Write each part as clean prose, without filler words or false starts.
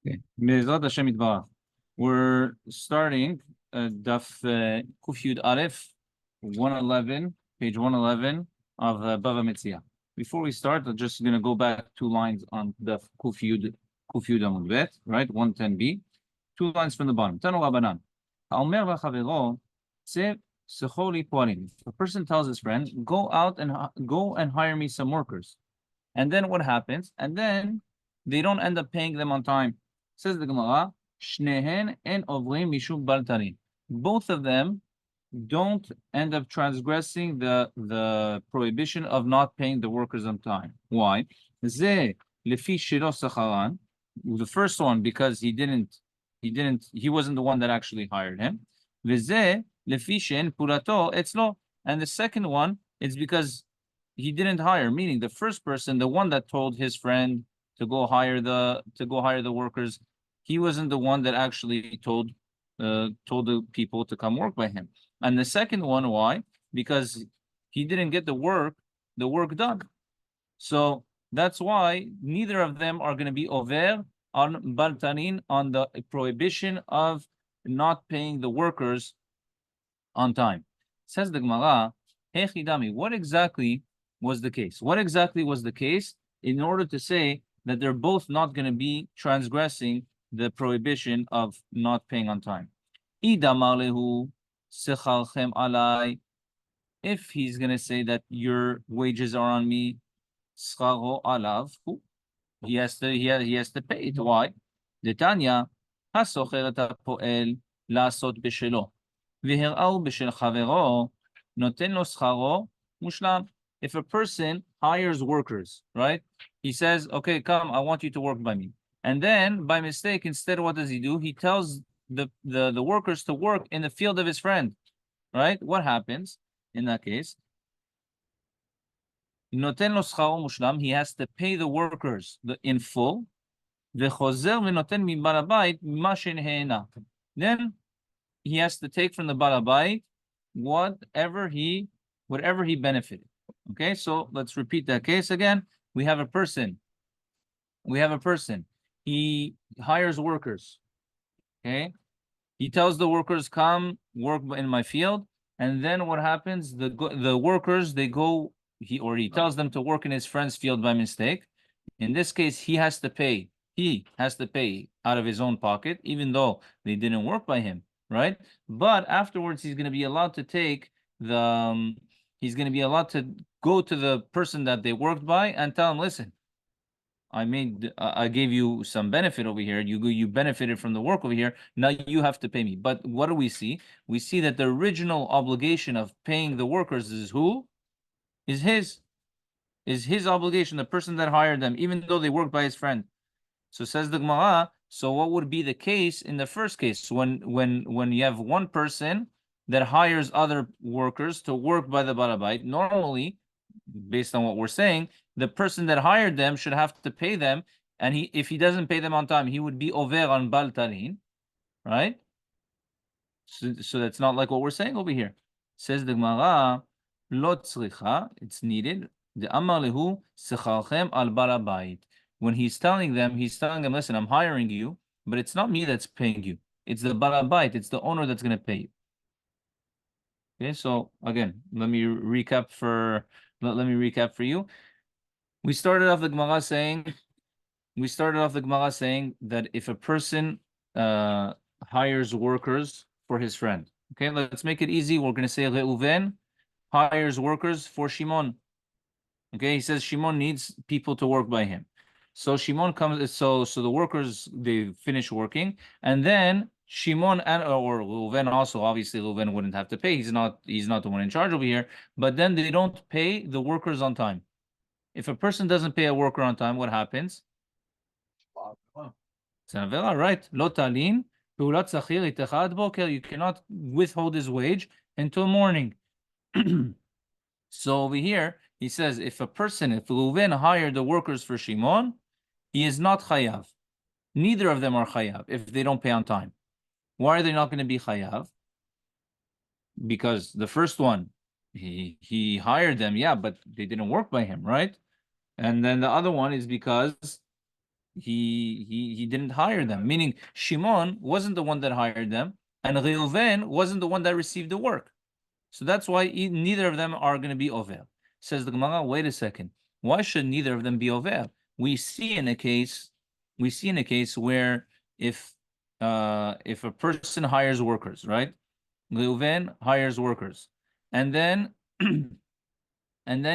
Okay. Be'ezrat Hashem Yitbarach. We're starting Daf Kuf Yud Aleph 111, page 111 of Bava Metzia. Before we start, I'm just going to go back 2 lines on Daf Kuf Yud Amud Bet, right? 110b. 2 lines from the bottom. Tanu Rabanan. Ha'omer v'chavero tze secho li poalim. A person tells his friend, go and hire me some workers. And then what happens? And then they don't end up paying them on time. Says the Gemara, Shnehen en ovrim mishum baltarin. Both of them don't end up transgressing the prohibition of not paying the workers on time. Why? Ze lefi shiro sacharan. The first one because he wasn't the one that actually hired him. Veze lefi shen purato etzlo. And the second one, it's because he didn't hire, meaning the first person, the one that told his friend to go hire the workers, he wasn't the one that actually told the people to come work by him. And the second one, why? Because he didn't get the work done. So that's why neither of them are going to be over on baltanin, on the prohibition of not paying the workers on time. Says the Gemara, Hechidami, what exactly was the case? What exactly was the case in order to say that they're both not going to be transgressing the prohibition of not paying on time? Idamalehu sechalchem alai. If he's going to say that your wages are on me, scharo alav, he has to pay it. Why? Detanya hasocher et hapoel lasot beshelo v'herau beshel chavero noten lo scharo mushlam. If a person hires workers, right? He says, okay, come, I want you to work by me. And then by mistake, instead, what does he do? He tells the workers to work in the field of his friend, right? What happens in that case? Noten lo scharo mushlam, he has to pay the workers in full. V'chozer v'noten mi balabayit ma shenheena. Then he has to take from the balabayit whatever he benefited. Okay, so let's repeat that case again. We have a person. He hires workers. Okay, he tells the workers, come work in my field. And then what happens? The workers, they go, he tells them to work in his friend's field by mistake. In this case, he has to pay out of his own pocket, even though they didn't work by him, right? But afterwards, he's going to be allowed to take he's going to be allowed to go to the person that they worked by and tell him, listen, I gave you some benefit over here. You benefited from the work over here. Now you have to pay me. But what do we see? We see that the original obligation of paying the workers is who? Is his obligation, the person that hired them, even though they worked by his friend. So says the Gemara, so what would be the case in the first case? When you have one person that hires other workers to work by the balabait, normally, based on what we're saying, the person that hired them should have to pay them, and if he doesn't pay them on time, he would be over on baltarin, right? So that's not like what we're saying over here. Says the Gemara, lo tzricha, it's needed. The amar lehu sechalchem al balabait. When he's telling them, listen, I'm hiring you, but it's not me that's paying you. It's the balabait, it's the owner that's going to pay you. Okay, so again, let me recap for you. We started off the Gemara saying that if a person hires workers for his friend, okay, let's make it easy. We're going to say Reuven hires workers for Shimon. Okay, he says Shimon needs people to work by him. So Shimon comes. So the workers, they finish working, and then Shimon or Reuven also, obviously Reuven wouldn't have to pay. He's not the one in charge over here. But then they don't pay the workers on time. If a person doesn't pay a worker on time, what happens? It's an avera, right? Lo talin peulat sachir itechad boker. You cannot withhold his wage until morning. So over here, he says, if Reuven hired the workers for Shimon, he is not chayav. Neither of them are chayav if they don't pay on time. Why are they not going to be chayav? Because the first one, he hired them, yeah, but they didn't work by him, right? And then the other one is because he didn't hire them. Meaning Shimon wasn't the one that hired them, and Reuven wasn't the one that received the work. So that's why neither of them are going to be over. Says the Gemara, wait a second. Why should neither of them be over? We see in a case where if a person hires workers, right? Reuven hires workers, and then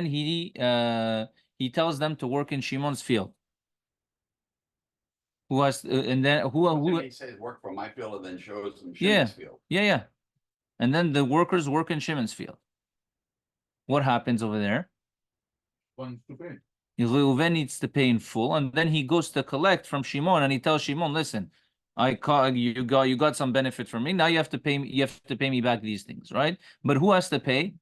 he tells them to work in Shimon's field. Who has and then who he says work for my field and then shows them yeah Shimon's field. yeah, and then the workers work in Shimon's field. What happens over there? Reuven needs to pay in full, and then he goes to collect from Shimon, and he tells Shimon, "Listen, you got some benefit from me. Now you have to pay me. You have to pay me back these things, right?" But who has to pay?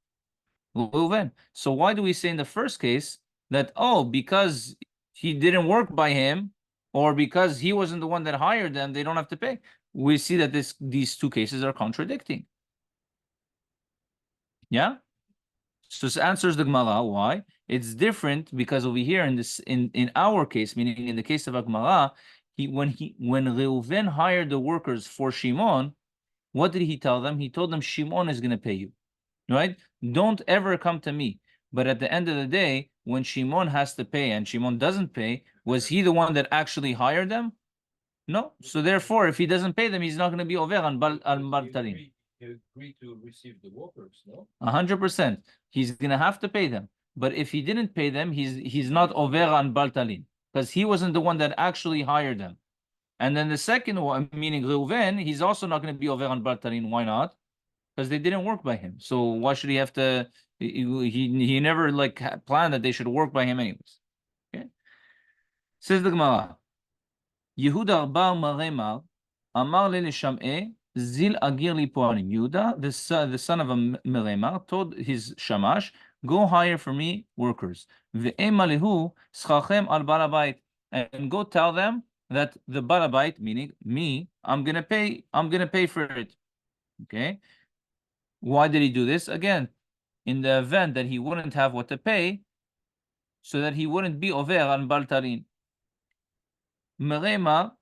Reuven. So why do we say in the first case that because he didn't work by him, or because he wasn't the one that hired them, they don't have to pay? We see that these two cases are contradicting. Yeah. So this answers the Gemara. Why? It's different because over here in our case, meaning in the case of Gemara, when Reuven hired the workers for Shimon, what did he tell them? He told them Shimon is going to pay you, right? Don't ever come to me. But at the end of the day, when Shimon has to pay and Shimon doesn't pay, was he the one that actually hired them? No. So therefore, if he doesn't pay them, he's not going to be over on Baltarin. He agreed to receive the workers, no? 100%. He's gonna have to pay them. But if he didn't pay them, he's not over on Baltalin, because he wasn't the one that actually hired them. And then the second one, meaning Reuven, he's also not going to be over on Baltalin. Why not? Because they didn't work by him. So why should he have to? He never planned that they should work by him anyways. Okay. Says the Gemara. Yehuda bar Maremar Amar le Sham'e Zil Agir li Poalim. Yehuda, the son of a Meremar, told his Shamash, go hire for me workers. Ve'emalehu schachem al barabait, and go tell them that the barabait, meaning me, I'm gonna pay for it. Okay. Why did he do this? Again, in the event that he wouldn't have what to pay, so that he wouldn't be over on Baltarin. Meremar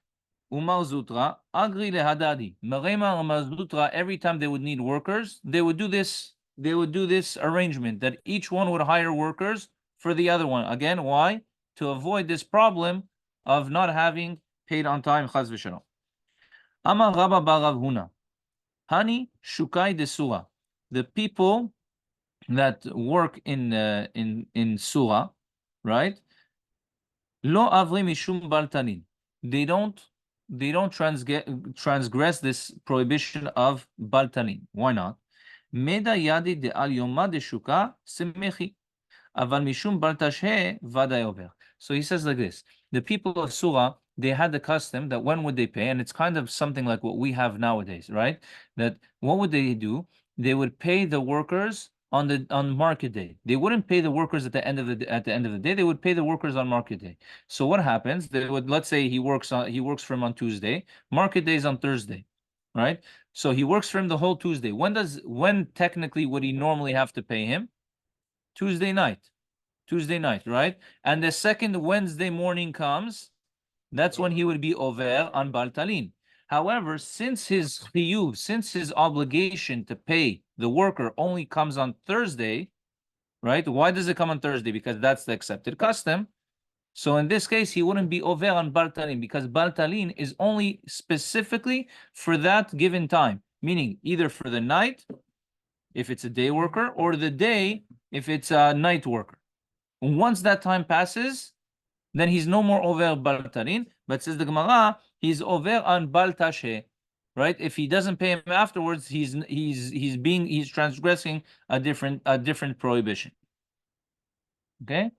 Umar Zutra, Agri lehadadi. Merema and Zutra, every time they would need workers, they would do this arrangement that each one would hire workers for the other one. Again, why? To avoid this problem of not having paid on time. Chaz v'shalom. Amar Rabba bar Rav Huna. Hani shukai desura. The people that work in Surah, right? Lo avri mishum baltanin. They don't transgress this prohibition of baltanin. Why not? Meda yadi de al yoma de shuka semechi, aval mishum baltashe vaday over. So he says like this: the people of Surah, they had the custom that when would they pay, and it's kind of something like what we have nowadays, right? That what would they do? They would pay the workers on market day. They wouldn't pay the workers at the end of the day. They would pay the workers on market day. So what happens? They would, let's say he works for him on Tuesday. Market day is on Thursday, right? So he works for him the whole Tuesday. When technically would he normally have to pay him? Tuesday night, right? And the second Wednesday morning comes, that's when he would be over on Baltalin. However, since his obligation to pay the worker only comes on Thursday, right? Why does it come on Thursday? Because that's the accepted custom. So in this case, he wouldn't be over on Baltalin, because Baltalin is only specifically for that given time, meaning either for the night, if it's a day worker, or the day, if it's a night worker. Once that time passes, then he's no more over Baltarin, but says the Gemara, he's over on Baltashe, right? If he doesn't pay him afterwards, he's transgressing a different prohibition. Okay?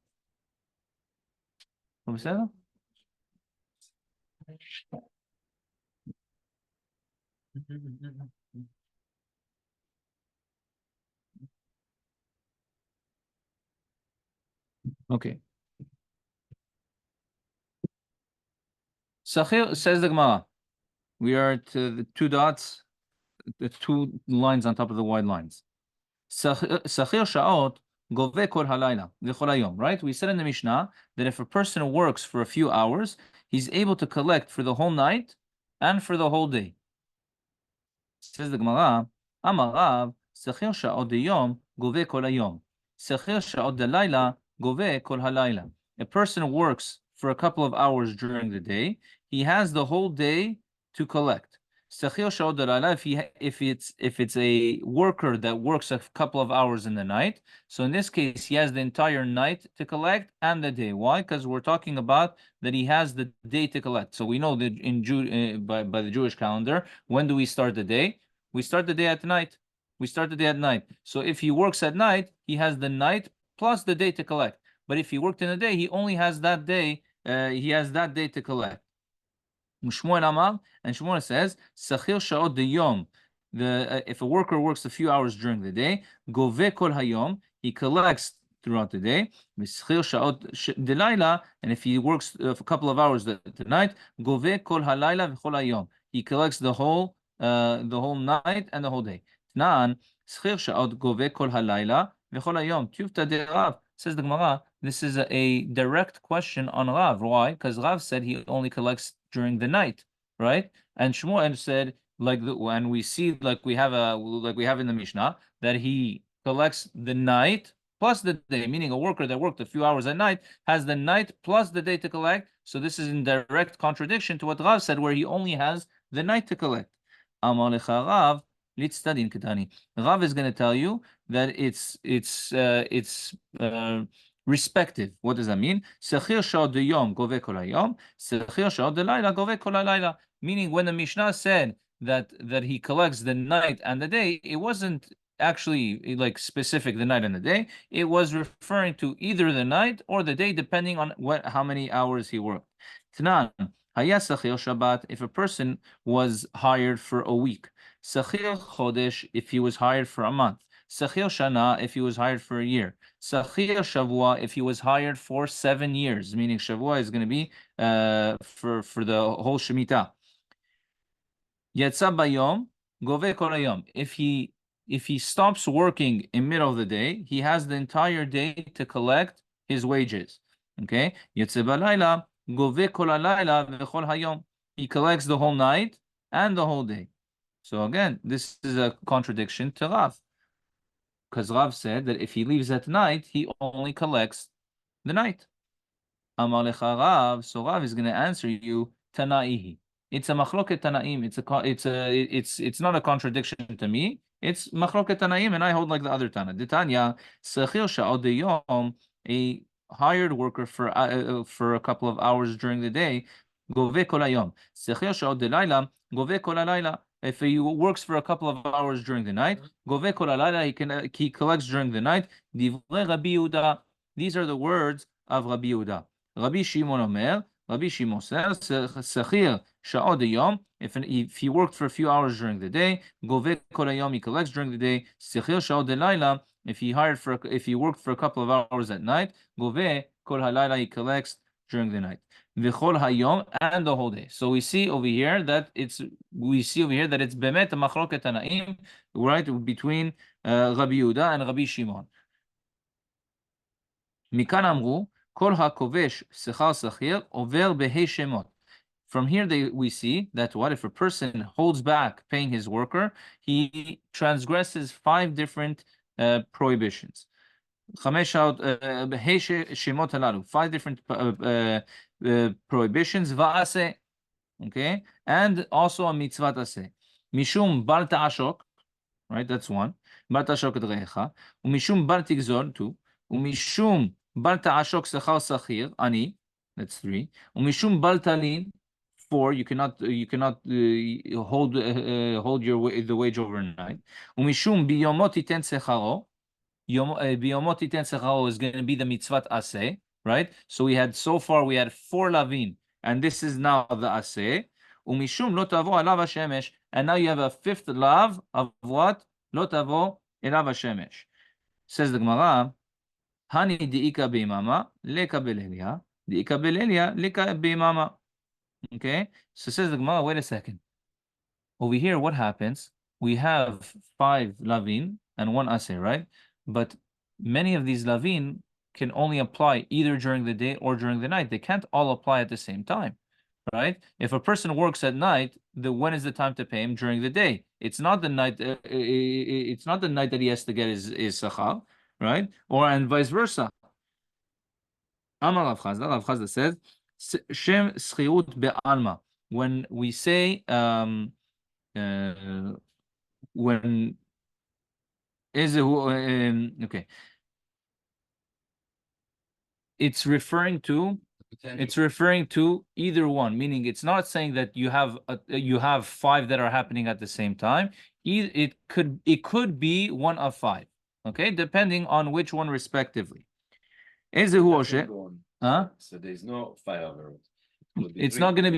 Okay. Sachir, says the Gemara, we are to the two dots, the two lines on top of the wide lines. Sachir sha'ot gove kol halayla v'chol hayom, right? We said in the Mishnah that if a person works for a few hours, he's able to collect for the whole night and for the whole day. Says the Gemara, Amar Rav, Sechir sha'od deyom gove kol hayom. Sechir sha'od delayla gove kol halayla. A person works for a couple of hours during the day, he has the whole day to collect. Sechir sha'od delayla, if it's a worker that works a couple of hours in the night, so in this case he has the entire night to collect and the day. Why? Because we're talking about that he has the day to collect. So we know that by the Jewish calendar, when do we start the day? We start the day at night. So if he works at night, he has the night plus the day to collect. But if he worked in the day, he only has that day. He has that day to collect. Shmuel Amar, and Shmuel says, Sachir sha'od deyom. If a worker works a few hours during the day, gove kol hayom, he collects throughout the day. V'schir sha'od delayla, and if he works a couple of hours the night, gove kol halayla v'chol hayom, he collects the whole night and the whole day. Tnan, schir sha'od gove kol halayla v'chol hayom. Tufta de Rav, says the Gemara, this is a direct question on Rav. Why? Because Rav said he only collects during the night, right? And Shmuel said, when we see like we have in the Mishnah, that he collects the night plus the day, meaning a worker that worked a few hours at night has the night plus the day to collect. So this is in direct contradiction to what Rav said, where he only has the night to collect. Elmaleh Rav, litzadin ketani. Rav is going to tell you that it's respective. What does that mean? Sechir sha'od deyom gove kol hayom, sechir sha'od delayla gove kol halayla. Meaning, when the Mishnah said that he collects the night and the day, it wasn't actually like specific the night and the day. It was referring to either the night or the day, depending on how many hours he worked. Tnan, haya sechir Shabbat, if a person was hired for a week. Sechir chodesh, if he was hired for a month. Sechir shana, if he was hired for a year. Sechir shavua, if he was hired for 7 years, meaning shavua is going to be for the whole shemitah. Yetza bayom gove kol hayom. If he stops working in middle of the day, he has the entire day to collect his wages. Okay? Yetza balayla gove kol halayla v'chol hayom. He collects the whole night and the whole day. So again, this is a contradiction to Rav, because Rav said that if he leaves at night, he only collects the night. Amaleh Rav, so Rav is going to answer you Tanaihi. It's a machloket Tanaim. It's not a contradiction to me. It's machloket Tanaim, and I hold like the other Tana. Ditanya sechir sha'od deyom, a hired worker for a couple of hours during the day, gove kol hayom. Sechir sha'od delayla gove kol halayla. If he works for a couple of hours during the night, gove kol halayla, he collects during the night. Divrei Rabbi Yehuda. These are the words of Rabbi Yehuda. Rabbi Shimon Omer. Rabbi Shimon says, Sechir sha'od hayom, if he worked for a few hours during the day, gove kol hayom, he collects during the day. Sechir sha'od delayla, if he worked for a couple of hours at night, gove kol halayla, he collects during the night. V'chol hayom, and the whole day. So we see over here that it's bemet machloket tanaim, right, between Rabbi Yehuda and Rabbi Shimon. Mikan amru kol hakovesh sechar sachir over behei shemot. From here we see that what if a person holds back paying his worker, he transgresses 5 different prohibitions. 5 different prohibitions, va'aseh, okay, and also a mitzvah aseh. Mishum bar ta'ashok, right? That's 1. Bar ta'ashok et re'echa. Umishum bar tigzor, 2. Umishum bar ta'ashok sechar sachir, ani. That's 3. Umishum bar talin, 4. You cannot hold the wage overnight. Umishum biyomot iten secharo. Biyomot iten secharo is going to be the mitzvah aseh, right? So we had 4 lavin, and this is now the aseh. Umishum lo tavo alav hashemesh, and now you have a 5th lav of what? Lo tavo elav hashemesh. Says the Gemara, Hani diika beimama leka belelia, diika belelia leka beimama. Okay, so says the Gemara, wait a second. Over here, what happens? We have 5 lavin and 1 aseh, right? But many of these lavin can only apply either during the day or during the night. They can't all apply at the same time. right? If a person works at night, when is the time to pay him? During the day. It's not the night. It's not the night that he has to get his sachar, right? Or and vice versa. Amar Rav Chazda says, Shem schirut be'alma. When we say when okay, it's referring to either one, meaning it's not saying that you have five that are happening at the same time. It could be one of five, okay, depending on which one respectively. Huh? So there's no five overall. It's not going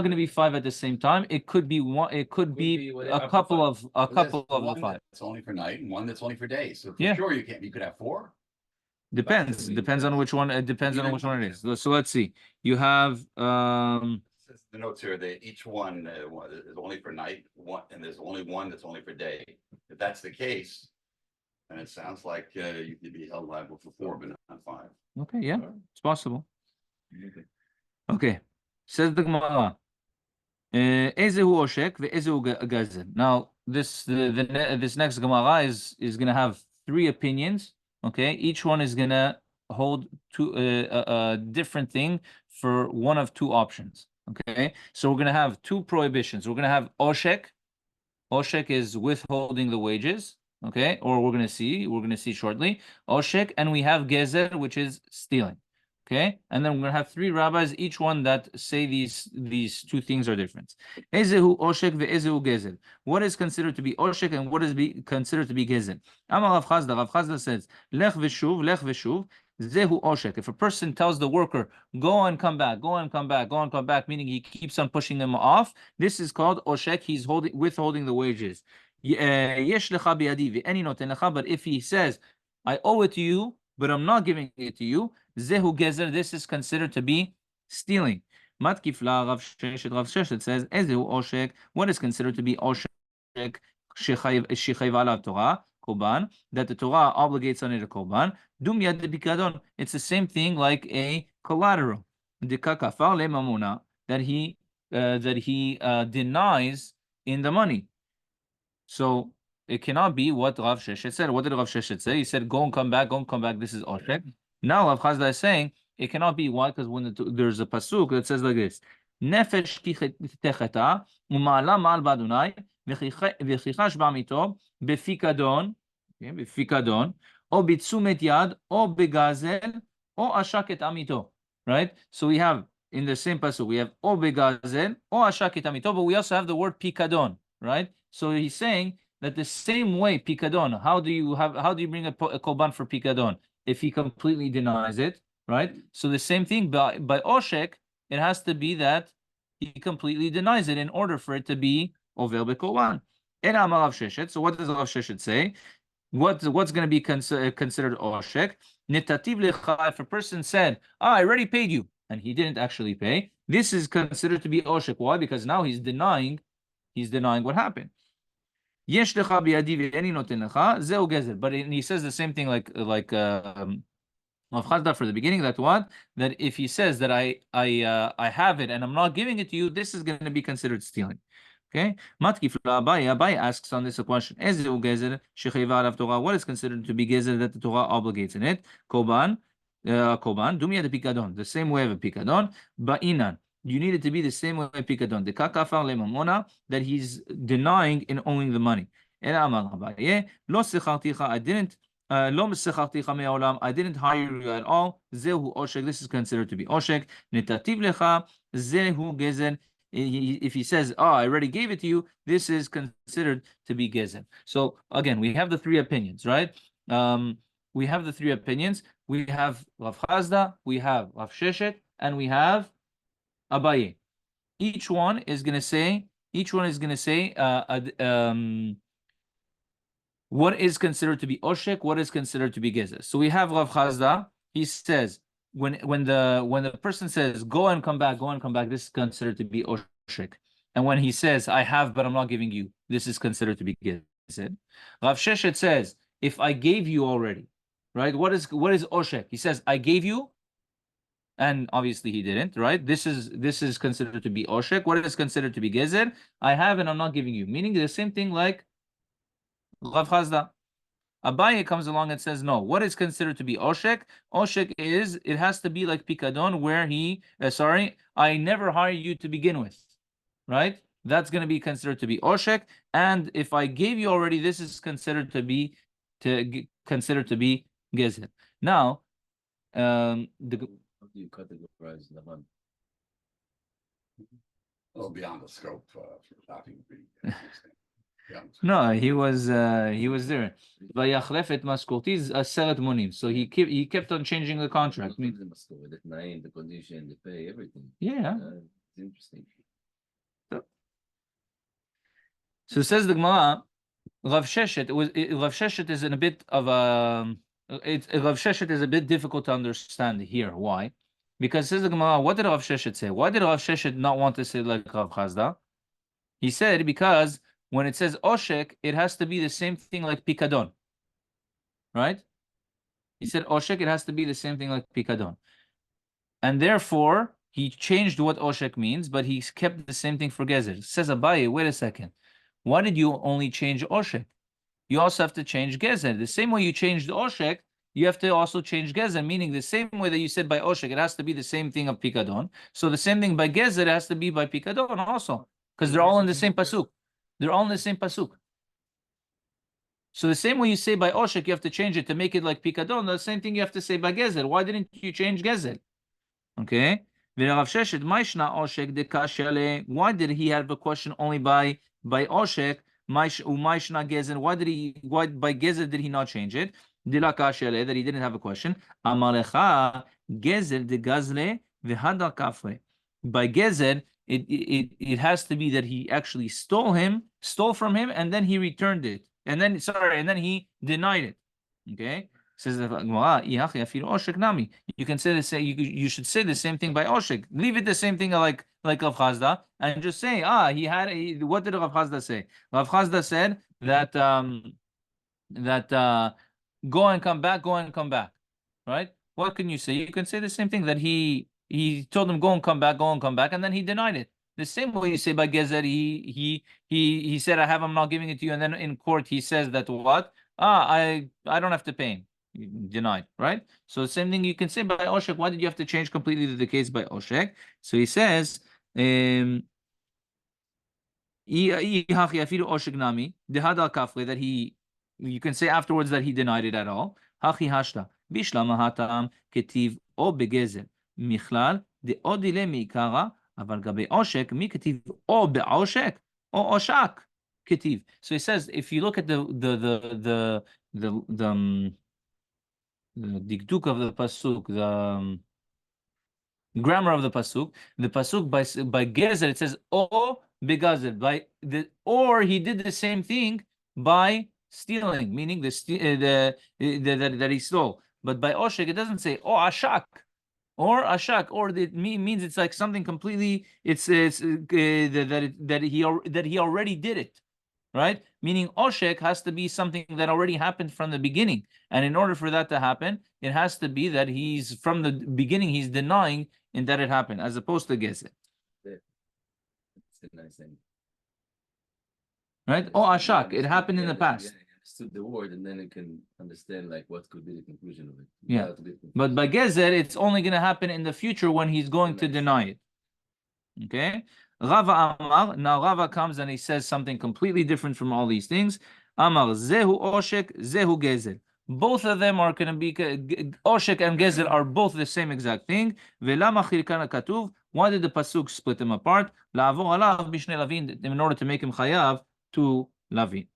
to be five at the same time. It could be one. It could be a couple of the five. It's only for night and one that's only for day. So for Yeah. sure you could have four. Depends on which one. It depends on which one it is. So let's see. You have The notes here that each one is only for night, one, and there's only one that's only for day. If that's the case, then it sounds like you could be held liable for four, but not five. okay, yeah, it's possible. Okay, says the Gemara. Ezehu oshek ve'ezehu gazel. Now this next Gemara is gonna have three opinions. Okay, each one is gonna hold a different thing for one of two options. Okay, so we're gonna have two prohibitions. We're gonna have oshek. Oshek is withholding the wages. Okay, or we're gonna see shortly oshek, and we have gezer, which is stealing. Okay, and then we're gonna have three rabbis, each one that say these two things are different. Ezehu oshek ve'ezehu gezer. What is considered to be oshek and what is considered to be gezer? Amar Rav Chazda. Rav Chazda says, lech v'shuv, zehu oshek. If a person tells the worker, go and come back, meaning he keeps on pushing them off, this is called oshek. He's withholding the wages. Yesh lecha bi'adi ve'eni noten lecha. But if he says, I owe it to you, but I'm not giving it to you, zehu gezer, this is considered to be stealing. Matkifla Rav Sheshet says, ezehu oshek, what is considered to be oshek? Shechayv alav Torah, korban, that the Torah obligates on it a korban. Dum yad bikadon, it's the same thing like a collateral. Dekakafar le mamuna, that he denies in the money. So it cannot be what Rav Sheshet said. What did Rav Sheshet say? He said, go and come back. This is oshek. Now Rav Chazda is saying it cannot be. Why? Because when there's a pasuk that says like this: Nefesh techeta u'ma'ala ma'al ba'adonai v'chichash ba'amito befikadon, o bitzumet yad, o begazel, o ashaket amito. Right. So we have in the same pasuk we have o begazel, o ashaket amito, but we also have the word pikadon. Right. So he's saying that the same way pikadon. How do you bring a korban for pikadon if he completely denies it, right? So the same thing by oshek, it has to be that he completely denies it in order for it to be ovel bekorban. En amar Rav Sheshet. So what does Rav Sheshet say? What's going to be considered oshek? Netativ lecha. If a person said, I already paid you, and he didn't actually pay, this is considered to be oshek. Why? Because now he's denying what happened. Yesh lecha biyadi ve'eni noten lecha, zeu gezer. But he says the same thing like Rav Chazda for the beginning. That if he says that I have it and I'm not giving it to you, this is going to be considered stealing. Okay. Matkif Abai asks on this a question: Ezeu gezer shechayva alav Torah. What is considered to be gezer that the Torah obligates in it? Korban, dumya de pikadon. The same way of a pikadon, ba'inan. You need it to be the same way pikadon. The kakafar lemamona, that he's denying in owing the money. I didn't. I didn't hire you at all. Zehu oshek. This is considered to be oshek. Netativ lecha zehu gezer. If he says, I already gave it to you, this is considered to be gezer. So again, we have the three opinions, right? We have the three opinions. We have Rav Chazda, we have Rav Sheshet, and we have Abaye. Each one is going to say what is considered to be oshek, what is considered to be gezer. So we have Rav Chazda. He says when the person says go and come back, this is considered to be oshek. And when he says I have but I'm not giving you, this is considered to be gezer. Rav Sheshet says if I gave you already, right? What is oshek? He says I gave you, and obviously he didn't, right? This is considered to be oshek. What is considered to be gezer? I have and I'm not giving you. Meaning the same thing like Rav Chazda. Abaye comes along and says, no, what is considered to be oshek? Oshek is, it has to be like pikadon where I never hire you to begin with, right? That's going to be considered to be oshek. And if I gave you already, this is considered to be gezer. Now, How do you categorize the one? Oh, beyond the scope, for nothing. no, he was there. Vayachlef maskultiz aseret monim. So he kept on changing the contract. The mascot, the name, the condition, the pay, everything. Yeah. It's interesting. So says the Gemara, Rav Sheshet is in a bit of a Rav Sheshet is a bit difficult to understand here. Why? Because says the Gemara, what did Rav Sheshet say? Why did Rav Sheshet not want to say like Rav Chazda? He said because when it says oshek, it has to be the same thing like pikadon, right? He said oshek, it has to be the same thing like pikadon, and therefore he changed what oshek means, but he kept the same thing for gezer. Says Abaye, wait a second. Why did you only change oshek? You also have to change gezer. The same way you changed oshek, you have to also change gezer, meaning the same way that you said by oshek, it has to be the same thing of pikadon. So the same thing by gezer, it has to be by pikadon also, because they're all in the same pasuk. They're all in the same pasuk. So the same way you say by oshek, you have to change it to make it like pikadon. The same thing you have to say by gezer. Why didn't you change gezer? Okay. Why did he have a question only by oshek? Why by gezer did he not change it? That he didn't have a question. By gezer, it has to be that he actually stole from him, and then he returned it, and then he denied it. Okay. Says the Gemara, you can say the same. You should say the same thing by oshek. Leave it the same thing like Rav Chazda, and just say, what did Rav Chazda say? Rav Chazda said that go and come back, right? What can you say? You can say the same thing that he told him go and come back, and then he denied it. The same way you say by gezer, he said I am not giving it to you, and then in court he says that what? I don't have to pay him. Denied, right? So the same thing you can say by oshek. Why did you have to change completely the case by oshek? So he says, that you can say afterwards that he denied it at all. Hachi hashta bishlama hatam ketiv o begezer michlal de odile mikara aval gabe oshek mi ketiv o beoshek o oshak ketiv. So he says if you look at the dikduk of the pasuk, the grammar of the pasuk by gezer it says o begazer or he did the same thing by stealing, meaning that he stole. But by oshek it doesn't say ashak or it means it's like something completely. It's that he already did it. Right? Meaning oshek has to be something that already happened from the beginning. And in order for that to happen, it has to be that he's from the beginning, he's denying in that it happened, as opposed to gezer. It's a nice thing. Right? Ashak, it happened in the past. Yeah, understood the word, and then you can understand like what could be the conclusion of it. Yeah. But by gezer, it's only going to happen in the future when he's going to deny it. Okay? Rava Amar, now Rava comes and he says something completely different from all these things. Amar, Zehu Oshek, Zehu Gezer. Both of them are going to be, Oshek and Gezer are both the same exact thing. Velama Chirkana Katuv, why did the Pasuk split them apart? La'avor alav b'shnei lavin, in order to make him chayav to lavin.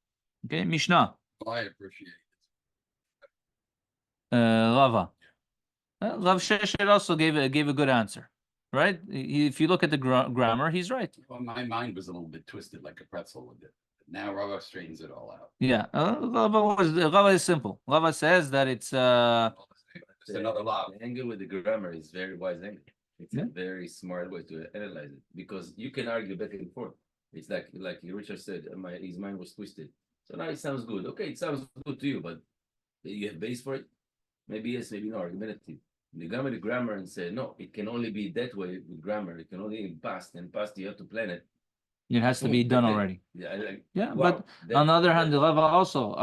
Okay, Mishnah. I appreciate Rava. Rav Sheshet also gave a good answer. Right? If you look at the grammar, he's right. Well, my mind was a little bit twisted like a pretzel with it. Now Rava straightens it all out. Yeah, Rava is simple. Rava says that it's Just another law. The angle with the grammar is very wise angle. It's a very smart way to analyze it because you can argue back and forth. It's like Richard said, his mind was twisted. So now it sounds good. Okay, it sounds good to you, but you have base for it. Maybe yes, maybe no. Argumentative. They go with the grammar and say, no, it can only be that way with grammar. It can only in past, and past you have to plan it. It has to be done already. Yeah, but on the other hand, Rava also,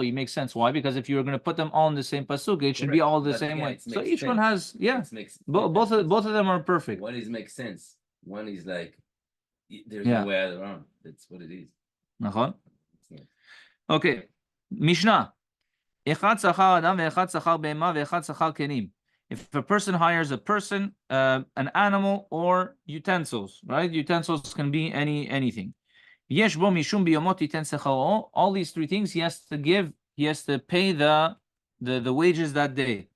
it makes sense. Why? Because if you're going to put them all in the same pasuk, it should be all the same way. So each one has, both of them are perfect. One is makes sense. One is like, there's no way around. That's what it is. Okay, Mishnah. אחד שכר אדם ואחד שכר בהמה ואחד שכר כלים. If a person hires a person, an animal, or utensils, right? Utensils can be anything. יש בו משום ביומו תיתן שכרו. All these three things he has to pay the wages that day.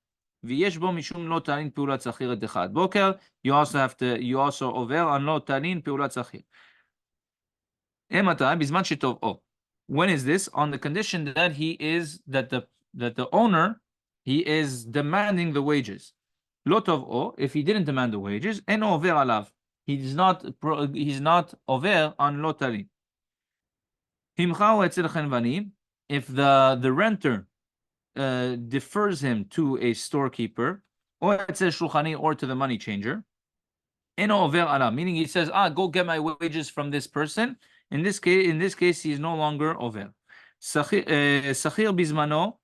ויש בו משום לא תלין פעולת שכיר עד אחד בוקר. You also עובר על לא תלין פעולת שכיר. מתי? בזמן שתובעו. When is this? On the condition that the owner, he is demanding the wages. לא תובעו, if he didn't demand the wages, אינו עובר עליו. He's not עובר on לא תלין. If the renter defers him to a storekeeper, or to the money changer, meaning he says, go get my wages from this person. In this case, he is no longer over. Sachir bizmano,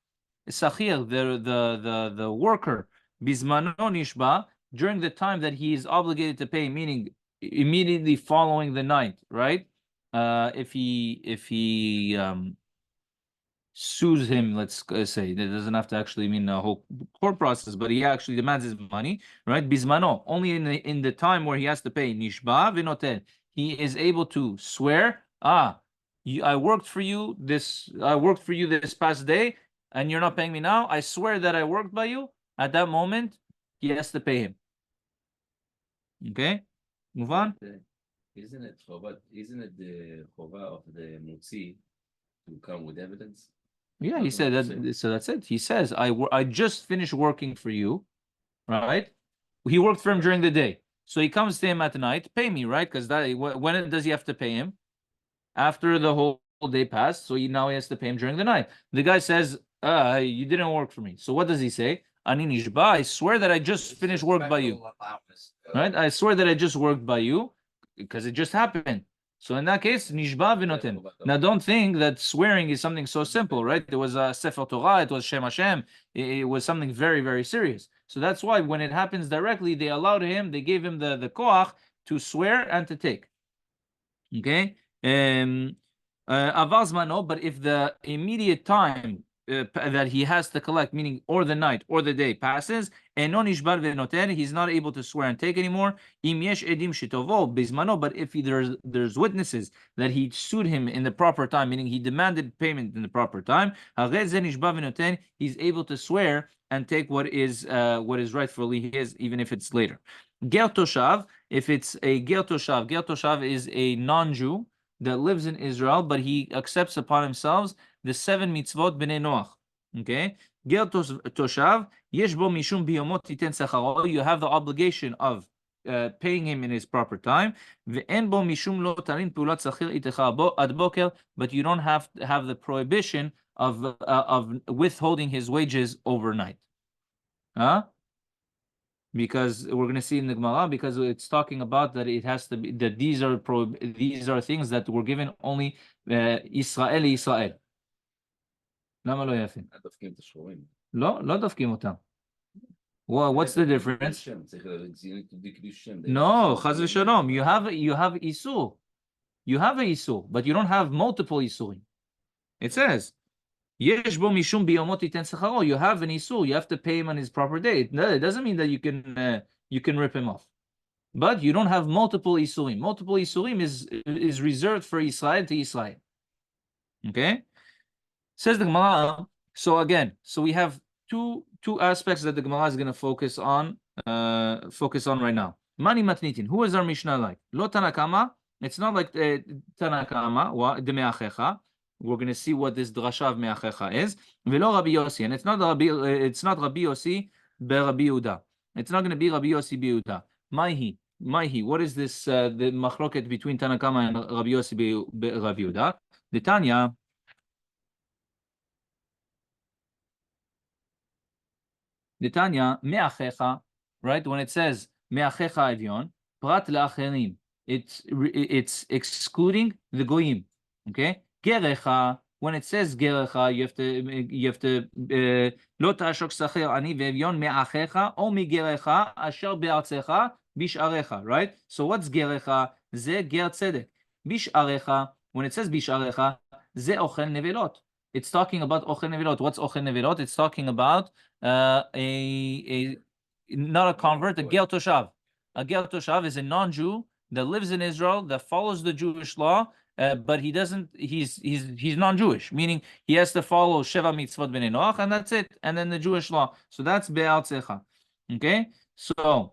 Sachir, the worker, bizmano nishba, during the time that he is obligated to pay, meaning immediately following the night, right? If he sues him, let's say, that doesn't have to actually mean a whole court process, but he actually demands his money, right? Bismano, only in the time where he has to pay, nishba v'noten, he is able to swear, I worked for you this past day, and you're not paying me now. I swear that I worked by you. At that moment, he has to pay him. Okay, move on. Isn't it the chova of the mutzi to come with evidence? Yeah, he said that. So that's it. He says, I just finished working for you, right? He worked for him during the day, so he comes to him at night, pay me, right? Because when does he have to pay him? After the whole day passed, so now he has to pay him during the night. The guy says, you didn't work for me. So what does he say? Ani nishba, I swear that I just finished work by you. Right? I swear that I just worked by you because it just happened. So in that case, nishba v'noten. Now don't think that swearing is something so simple, right? It was a Sefer Torah, it was Shem Hashem, it was something very, very serious. So that's why when it happens directly, they gave him the koach to swear and to take. Okay? Avar zmano, but if the immediate time that he has to collect, meaning or the night or the day passes, he's not able to swear and take anymore. But if there's witnesses that he sued him in the proper time, meaning he demanded payment in the proper time, he's able to swear and take what is rightfully his, even if it's later. Ger toshav, if it's a ger toshav is a non-Jew that lives in Israel, but he accepts upon himself the 7 mitzvot b'nei Noach. Okay? Ger toshav, yesh bo mishum biyomot titen secharo. You have the obligation of paying him in his proper time. Ve'en bo mishum lo talin peulat sachir itecha ad boker, but you don't have to have the prohibition of withholding his wages overnight. Because we're going to see in the Gemara, because it's talking about that it has to be that these are things that were given only Israel. למה לא יפה? דופקים את השחורים. לא דופקים אותם. What's the difference? No, חס ושלום. You have איסור. You have a איסור, but you don't have multiple איסורים. It says, יש בו משום ביומו תיתן שכרו. You have an איסור. You have to pay him on his proper day. It doesn't mean that you can rip him off. But you don't have multiple איסורים. Multiple איסורים is reserved for Israel to Israel. Okay? Says the Gemara. So we have two aspects that the Gemara is going to focus on right now. Mani matnitin. Who is our Mishnah like? Lo Tanakama. It's not like Tanakama. De me'achecha. We're going to see what this drasha of me'achecha is. Velo Rabbi Yossi, and it's not Rabbi Yossi be Rabbi Yehuda. It's not going to be Rabbi Yossi be Yehuda. Maihi. What is this? The machloket between Tanakama and Rabbi Yossi be Rabbi Yehuda. The Tanya. Detanya me'achecha, right? When it says me'achecha evyon, prat le'acherim, it's excluding the goyim. Okay, gerecha. When it says gerecha, you have to lo ta'ashok sacher ani ve'evyon me'achecha o migerecha asher be'artzecha bish'arecha. Right. So what's gerecha? Ze ger tzedek. Bish'arecha. When it says bish'arecha, ze ochel nevelot. It's talking about ochel nevelot. What's ochel nevelot? It's talking about a not a convert, a ger toshav. A ger toshav is a non-Jew that lives in Israel, that follows the Jewish law, but he doesn't. He's non-Jewish, meaning he has to follow Sheva Mitzvot Bnei Noach, and that's it. And then the Jewish law. So that's Be'al Tzecha. Okay, so.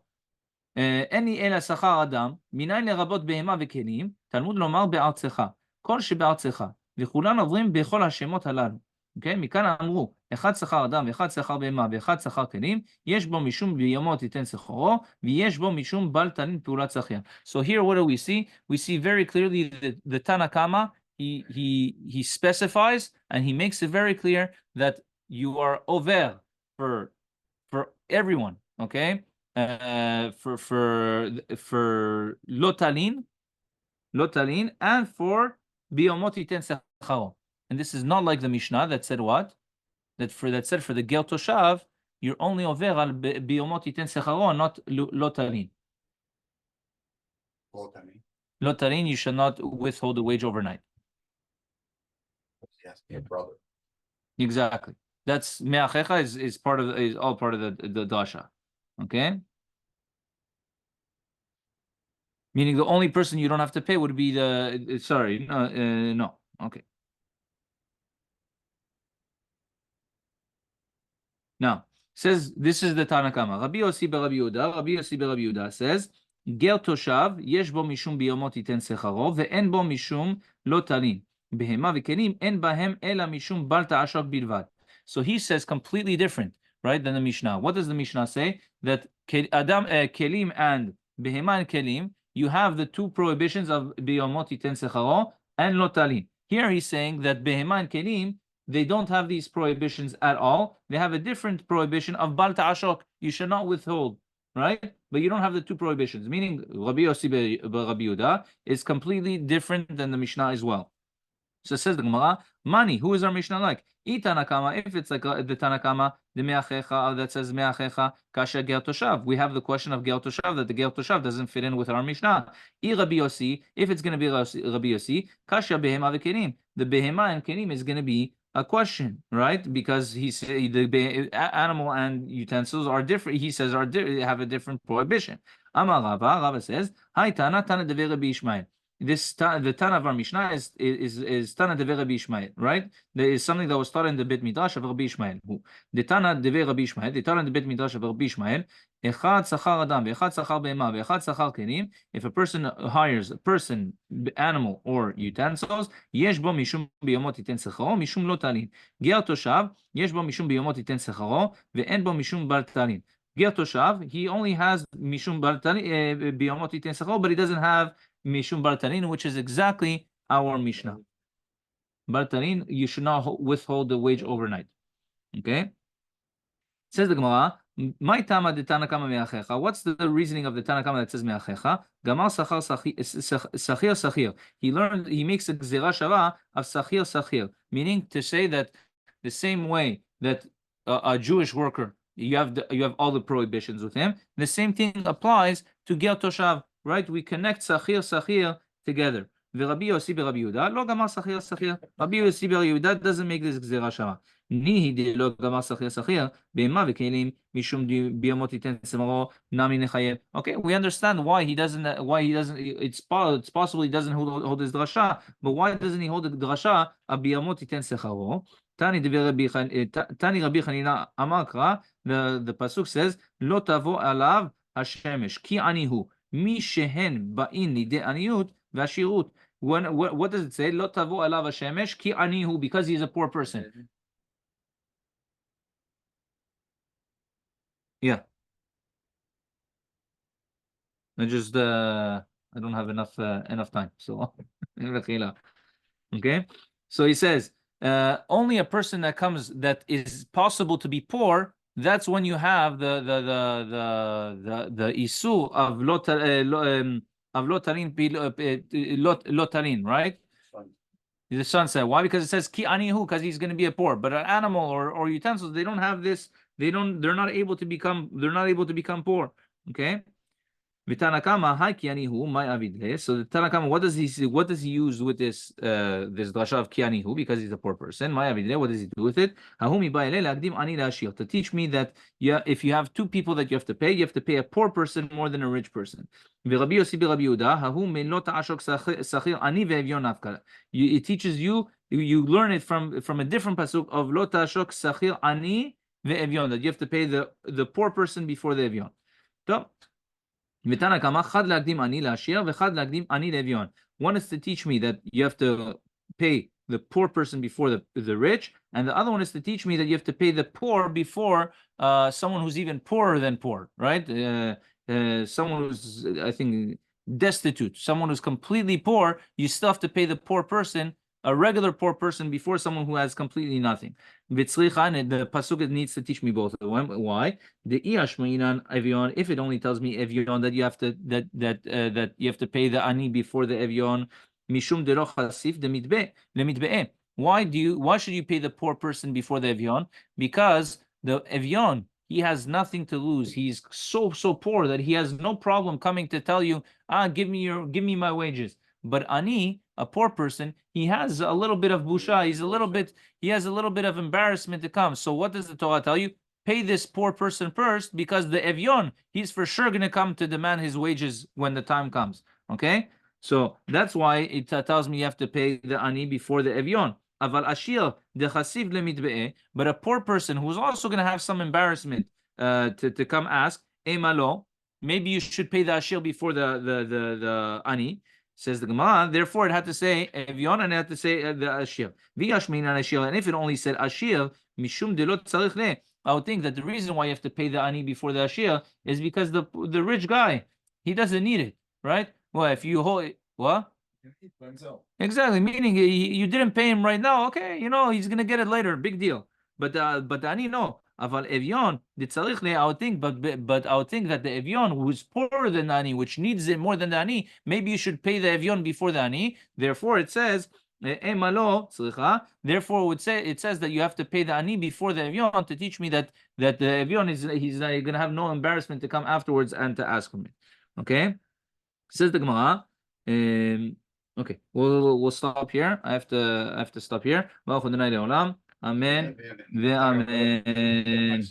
אין לי אלא שכר אדם, מניין לרבות בהמה וכלים, תלמוד לומר בארצך, כל שבארצך, וכולן עוברים בכל השמות הללו. Okay? מכאן אמרו, אחד שכר אדם ואחד שכר בהמה ואחד שכר כלים, יש בו משום ביומות ייתן שכרו, ויש בו משום בל תלין פעולת שכיר. So here what do we see? We see very clearly that the Tana Kama, he specifies and he makes it very clear that you are over for everyone, okay? For lotalin, and for biomot iten secharo. And this is not like the Mishnah that said what? That said for the ger toshav, you're only over al biomot iten secharo, not lotalin. Lotalin, you should not withhold the wage overnight. Yes, your brother. Exactly. That's me'achecha is all part of the dasha. Okay. Meaning the only person you don't have to pay would be no. Okay. Now, says this is the Tana Kama. Rabbi Yossi Rabbi Yehuda says, Ger toshav yesh bo mishum biyomot iten secharo ve'en bo mishum lo talin. Behema v'kelim en bahem ela mishum bal ta'ashok bilvad. So he says completely different, right, than the Mishnah. What does the Mishnah say? That Adam, kelim and behema and kelim, you have the two prohibitions of biyomot iten secharo and lo talin. Here he's saying that behema and kelim, they don't have these prohibitions at all. They have a different prohibition of bal ta'ashok. You should not withhold, right? But you don't have the two prohibitions. Meaning Rabbi Yossi Rabbi Yehuda is completely different than the Mishnah as well. So says the Gemara, Mani, who is our Mishnah like? Itanakama, if it's like the Tanakama, the Me'achecha that says Me'achecha, Kasha Ger Toshav. We have the question of Ger Toshav, that the Ger Toshav doesn't fit in with our Mishnah. Rabbi Yossi, if it's going to be Rabbi Yossi, Kasha Behema v'Kelim. The Behema and Kelim is going to be a question, right? Because he said the animal and utensils are different. He says have a different prohibition. Amar Rava says, Hi Tana Dever Rabbi Ishmael. The Tana of our Mishnah is Tana Dever Rabbi Ishmael, right? There is something that was taught in the Bet Midrash of Rabbi Ishmael. The Tana Dever Rabbi Ishmael, the Tana in the Bet Midrash of Rabbi Ishmael, Echad Sachar Adam, Echad Sachar Behema, Echad Sachar Kelim. If a person hires a person, animal, or utensils, Yesh bo mishum biyomot iten secharo, mishum lo talin. Ger toshav, Yesh bo mishum biyomot iten secharo, ve'en bo mishum bal talin. Ger toshav, he only has mishum bal talin, biyomot iten secharo, but he doesn't have mishum bal talin, which is exactly our Mishnah. Bal talin, you should not withhold the wage overnight. Okay? Says the Gemara, my tama de Tanakama me'achecha. What's the reasoning of the Tanakama that says me'achecha? Gamal sachir sachir. He makes a gzera shava of sachir sachir, meaning to say that the same way that a Jewish worker, you have all the prohibitions with him, the same thing applies to ger toshav, right? We connect sachir sachir together. Rabbi Yossi Rabbi Yehuda lo gamar sachir sachir. Rabbi Yossi Rabbi Yehuda doesn't make this gzera shava. Nihi de lo gamar sachir sachir be'ema v'kelim mishum biyomot iten secharo nami nechayev. Okay, we understand why he doesn't. It's possible he doesn't hold his drasha, but why doesn't he hold the drasha of biyomot iten secharo? Tani Rabbi Chanina Amar Kra. The pasuk says lo tavo alav hashemesh ki anihu mi shehen ba'in lidei aniyut v'ashirut. What does it say? Lo tavo alav hashemesh ki anihu, because he is a poor person. Yeah. I just I don't have enough time. So okay. So he says only a person that is possible to be poor that's when you have the isu of lotarin, right? The sunset. Why? Because it says ki anihu, because he's going to be a poor. But an animal or utensils, they don't have this. They're not able to become. They're not able to become poor. Okay. V'tanakama ki anihu my avidle. So the Tanakama, what does he use with this drasha of ki anihu? Because he's a poor person. My avidle. What does he do with it? Hahumi ba'ilei lagdim ani la'ashir. To teach me that if you have two people that you have to pay a poor person more than a rich person. V'Rabbi Yossi b'Rabbi Yehuda hahu mein lo ta'ashok sachir ani ve'evyon nafka. It teaches you learn it from a different pasuk of lo ta'ashok sachir ani ve'evyon, that you have to pay the poor person before the evyon. So, one is to teach me that you have to pay the poor person before the rich, and the other one is to teach me that you have to pay the poor before someone who's even poorer than poor, right? Someone who's, I think, destitute, someone who's completely poor, you still have to pay the poor person, a regular poor person, before someone who has completely nothing. The pasuk needs to teach me both. Why? The if it only tells me evyon that you have to that you have to pay the ani before the evyon, mishum de chasif de mitbe. Why should you pay the poor person before the evyon? Because the evyon, he has nothing to lose. He's so poor that he has no problem coming to tell you, give me my wages. But ani, a poor person, he has a little bit of busha. He has a little bit of embarrassment to come. So what does the Torah tell you? Pay this poor person first, because the evyon, he's for sure going to come to demand his wages when the time comes. Okay, so that's why it tells me you have to pay the ani before the evyon. Aval ashir de chasiv lemitbe'eh, but a poor person who's also going to have some embarrassment to come ask, Elmaleh, maybe you should pay the ashir before the ani. Says the Gemara, therefore it had to say evyon and it had to say the ashir. V'yashmin an ashir, and if it only said ashir, mishum delot tzarich le, I would think that the reason why you have to pay the ani before the ashir is because the rich guy, he doesn't need it, right? Well, if you hold it, what? Exactly, meaning you didn't pay him right now. Okay, he's gonna get it later. Big deal. But the ani, no. Aval evyon the tzarich le, I would think, but I would think that the evyon who's poorer than the ani, which needs it more than the ani, maybe you should pay the evyon before the ani. Therefore, it says Therefore, it says that you have to pay the ani before the evyon to teach me that the evyon he's going to have no embarrassment to come afterwards and to ask him. Okay, says the Gemara. Okay, we'll stop here. I have to stop here. Amen. Amen.